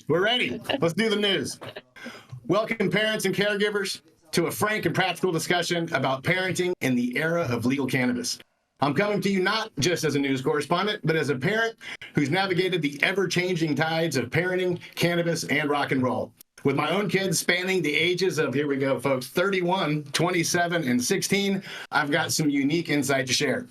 We're ready. Let's do the news. Welcome, parents and caregivers, to a frank and practical discussion about parenting in the era of legal cannabis. I'm coming to you not just as a news correspondent, but as a parent who's navigated the ever-changing tides of parenting, cannabis, and rock and roll. With my own kids spanning the ages of, here we go, folks, 31, 27, and 16, I've got some unique insight to share.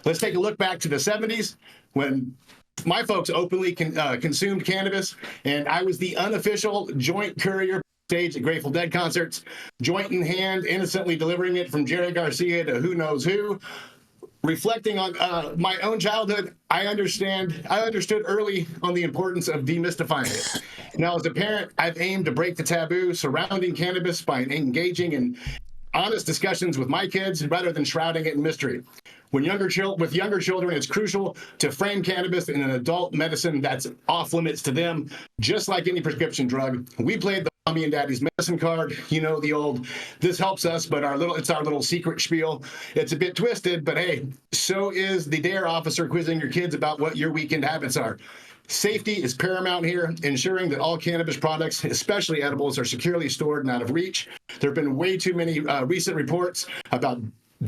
Let's take a look back to the 70s when my folks openly consumed cannabis, and I was the unofficial joint courier stage at Grateful Dead concerts, joint in hand, innocently delivering it from Jerry Garcia to who knows who. Reflecting on my own childhood, I understood early on the importance of demystifying it. Now, as a parent, I've aimed to break the taboo surrounding cannabis by engaging in honest discussions with my kids rather than shrouding it in mystery. With younger children, it's crucial to frame cannabis in an adult medicine that's off limits to them, just like any prescription drug. We played the mommy and daddy's medicine card, the old, this helps us, but it's our little secret spiel. It's a bit twisted, but hey, so is the DARE officer quizzing your kids about what your weekend habits are. Safety is paramount here, ensuring that all cannabis products, especially edibles, are securely stored and out of reach. There have been way too many recent reports about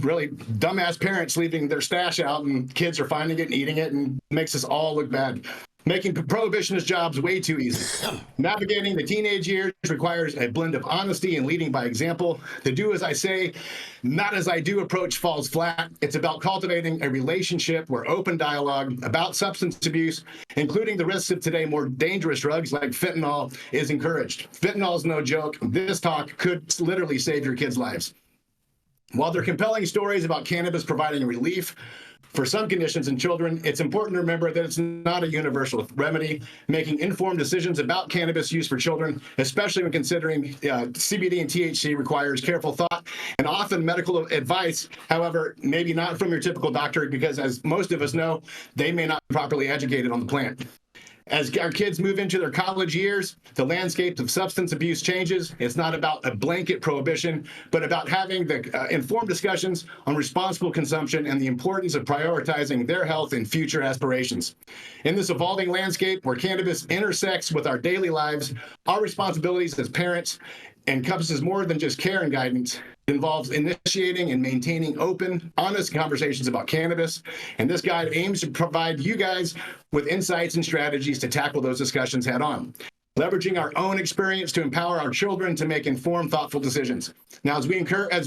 really dumbass parents leaving their stash out and kids are finding it and eating it, and makes us all look bad. Making prohibitionist jobs way too easy. Navigating the teenage years requires a blend of honesty and leading by example. The do as I say, not as I do approach falls flat. It's about cultivating a relationship where open dialogue about substance abuse, including the risks of today more dangerous drugs like fentanyl, is encouraged. Fentanyl is no joke. This talk could literally save your kids' lives. While there are compelling stories about cannabis providing relief for some conditions in children, it's important to remember that it's not a universal remedy. Making informed decisions about cannabis use for children, especially when considering CBD and THC, requires careful thought and often medical advice. However, maybe not from your typical doctor, because as most of us know, they may not be properly educated on the plant. As our kids move into their college years, the landscape of substance abuse changes. It's not about a blanket prohibition, but about having the informed discussions on responsible consumption and the importance of prioritizing their health and future aspirations. In this evolving landscape where cannabis intersects with our daily lives, our responsibilities as parents encompasses more than just care and guidance. It involves initiating and maintaining open, honest conversations about cannabis. And this guide aims to provide you guys with insights and strategies to tackle those discussions head on, leveraging our own experience to empower our children to make informed, thoughtful decisions. Now, as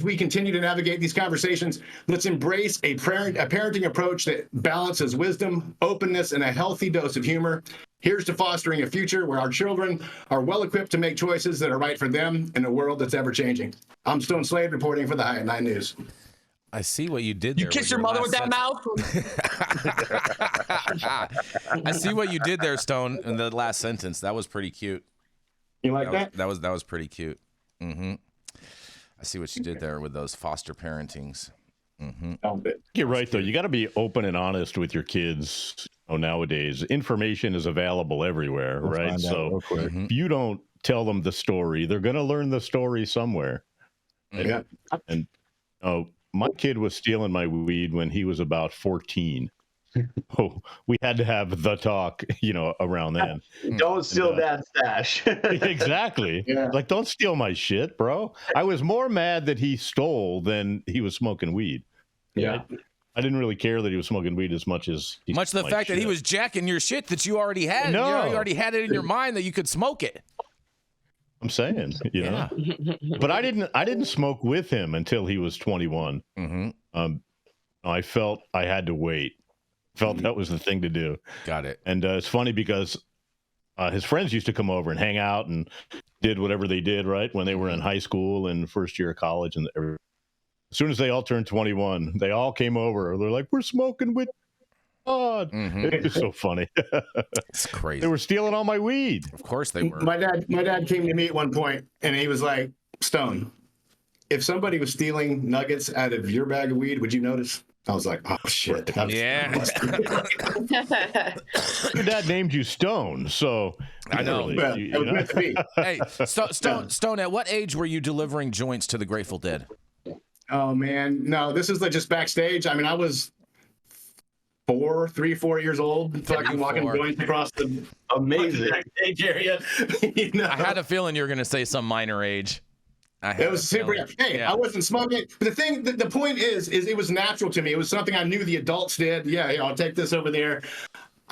we continue to navigate these conversations, let's embrace a parenting approach that balances wisdom, openness, and a healthy dose of humor. Here's to fostering a future where our children are well-equipped to make choices that are right for them in a world that's ever-changing. I'm Stone Slade reporting for the High at 9 News. I see what you did there. You kiss your mother with that mouth? I see what you did there, Stone, in the last sentence. That was pretty cute. You like that? That was pretty cute. Mm-hmm. I see what you did there with those foster parentings. Mm-hmm. You're right, though. You got to be open and honest with your kids. Nowadays, information is available everywhere, right? So if you don't tell them the story, they're going to learn the story somewhere. Yeah. And my kid was stealing my weed when he was about 14. Oh, we had to have the talk, around then. Don't steal that stash. Exactly. Yeah. Like, don't steal my shit, bro. I was more mad that he stole than he was smoking weed. Yeah. I didn't really care that he was smoking weed as much as he much the fact that he was jacking your shit that you already had. No. You already had it in your mind that you could smoke it. I'm saying, know. But I didn't smoke with him until he was 21. Mm-hmm. I felt I had to wait. Felt that was the thing to do. Got it. And it's funny because his friends used to come over and hang out and did whatever they did, right, when they were in high school and first year of college. And as soon as they all turned 21, they all came over. They're like, we're smoking with God. Mm-hmm. It was so funny. It's crazy. They were stealing all my weed. Of course they were. My dad came to me at one point and he was like, Stone, if somebody was stealing nuggets out of your bag of weed, would you notice? I was like, oh, shit. Yeah. Your dad named you Stone, so I know. It was meant to be. Hey, Stone, at what age were you delivering joints to the Grateful Dead? Oh, man. No, this is just backstage. I mean, I was 4 years old, fucking walking joints across the Amazing. age area. You know? I had a feeling you were going to say some minor age. It was super. Hey, yeah. I wasn't smoking. But the point is it was natural to me. It was something I knew the adults did. Yeah, I'll take this over there.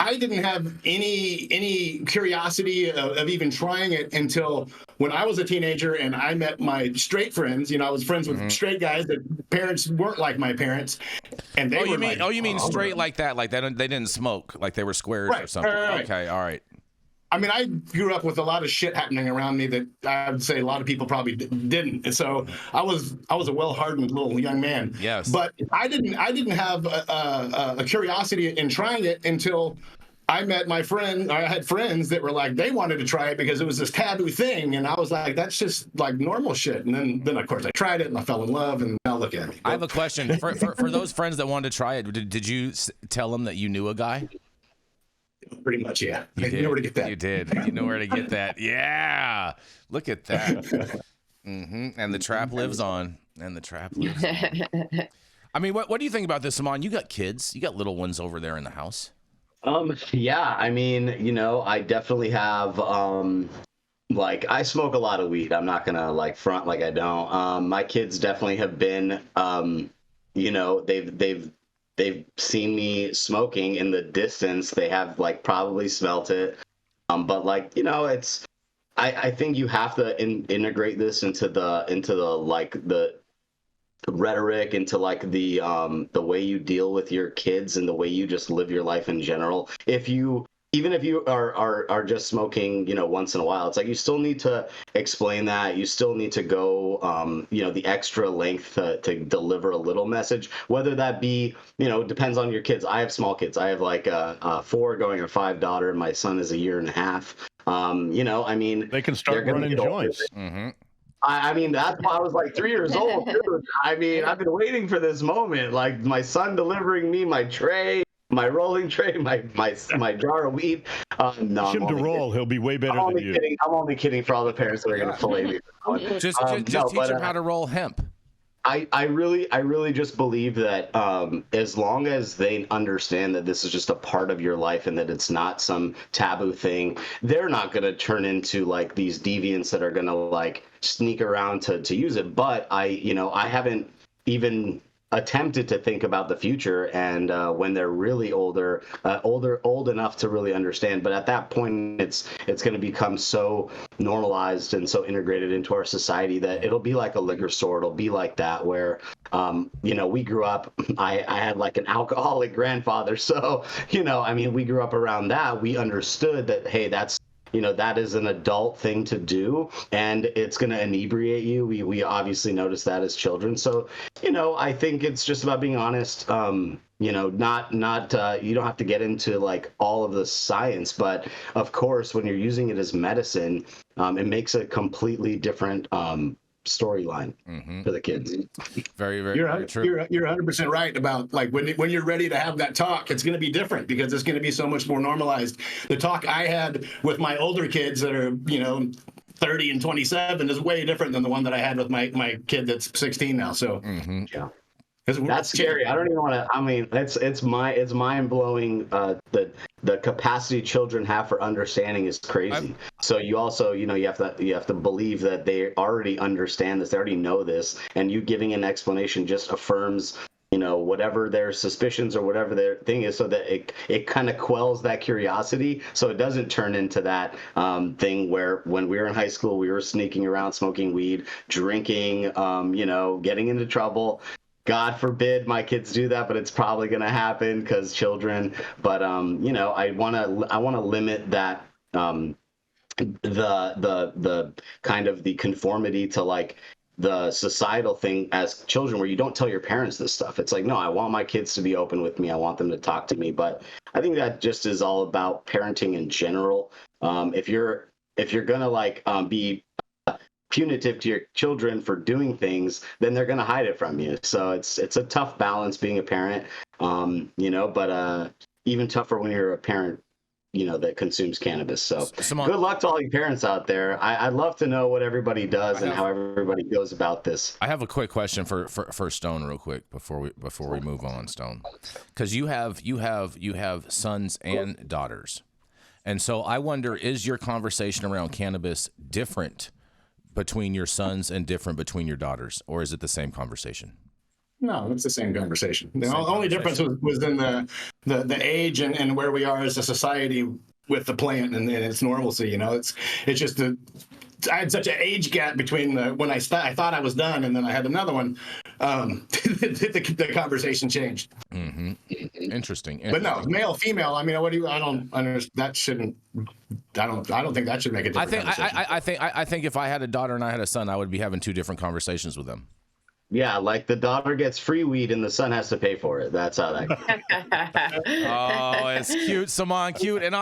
I didn't have any curiosity of even trying it until when I was a teenager and I met my straight friends. You know, I was friends with straight guys that parents weren't like my parents, and they you mean straight like that? Like they didn't smoke, like they were squares or something? Right. Okay, all right. I mean, I grew up with a lot of shit happening around me that I would say a lot of people probably didn't. And so I was a well-hardened little young man. Yes. But I didn't have a curiosity in trying it until I met my friend. I had friends that were like, they wanted to try it because it was this taboo thing. And I was like, that's just like normal shit. And then of course I tried it and I fell in love, and now look at me. I have a question for those friends that wanted to try it. Did you tell them that you knew a guy? Pretty much, yeah. I knew where to get that. You did. You know where to get that. Yeah. Look at that. And the trap lives on. I mean, what do you think about this, Simon? You got kids. You got little ones over there in the house. Yeah, I mean, you know, I definitely have, like, I smoke a lot of weed. I'm not gonna like front like I don't. My kids definitely have been, you know, they've seen me smoking in the distance. They have like probably smelt it. But like, you know, I think you have to integrate this into the like the rhetoric, into like the way you deal with your kids and the way you just live your life in general. Even if you are just smoking, you know, once in a while, it's like you still need to explain that. You still need to go, you know, the extra length to deliver a little message, whether that be, you know, depends on your kids. I have small kids. I have like a 4 going on 5 daughter. My son is 1.5 years. You know, I mean, they can start running joints. I mean, that's why I was like 3 years old. Dude. I mean, I've been waiting for this moment. Like my son delivering me my tray, my rolling tray, my jar of weed. No, Push him to roll. He'll be way better than you. I'm only kidding for all the parents that are going to fillet me. Just teach him how to roll hemp. I really just believe that as long as they understand that this is just a part of your life and that it's not some taboo thing, they're not going to turn into like these deviants that are going to like sneak around to use it. But I haven't even attempted to think about the future and when they're really old enough to really understand. But at that point, it's going to become so normalized and so integrated into our society that it'll be like a liquor store. It'll be like that where you know, we grew up, I had like an alcoholic grandfather, so you know, I mean, we grew up around that. We understood that, hey, that's, you know, that is an adult thing to do, and it's going to inebriate you. We obviously noticed that as children. So, you know, I think it's just about being honest. You know, not you don't have to get into like all of the science, but of course, when you're using it as medicine, it makes a completely different storyline for the kids. Very, very true. You're 100% right about like when you're ready to have that talk, it's going to be different because it's going to be so much more normalized. The talk I had with my older kids that are, you know, 30 and 27 is way different than the one that I had with my kid that's 16 now. So yeah. That's scary. I don't even want to. I mean, it's mind blowing. The capacity children have for understanding is crazy. So you also, you know, you have to believe that they already understand this. They already know this, and you giving an explanation just affirms, you know, whatever their suspicions or whatever their thing is, so that it kind of quells that curiosity, so it doesn't turn into that thing where when we were in high school we were sneaking around smoking weed, drinking, you know, getting into trouble. God forbid my kids do that, but it's probably going to happen because children. But you know, I want to limit that the kind of the conformity to like the societal thing as children, where you don't tell your parents this stuff. It's like, no, I want my kids to be open with me. I want them to talk to me. But I think that just is all about parenting in general. If you're gonna like be punitive to your children for doing things, then they're going to hide it from you. So it's a tough balance being a parent, you know, but even tougher when you're a parent that consumes cannabis. So Simone, good luck to all you parents out there. I'd love to know what everybody does and how everybody goes about this. I have a quick question for Stone, real quick, before we move on, Stone, because you have sons and daughters, and so I wonder, is your conversation around cannabis different between your sons and different between your daughters, or is it the same conversation? No, it's the same conversation. The only difference was in the age and where we are as a society with the plant and its normalcy. It's just I had such an age gap between when I thought I was done and then I had another one. The conversation changed. Mm-hmm. Interesting. But no, male, female. I mean, I don't understand. That shouldn't. I don't think that should make a difference. I think if I had a daughter and I had a son, I would be having two different conversations with them. Yeah, like the daughter gets free weed and the son has to pay for it. That's how that goes. Oh, it's cute, Saman, cute. And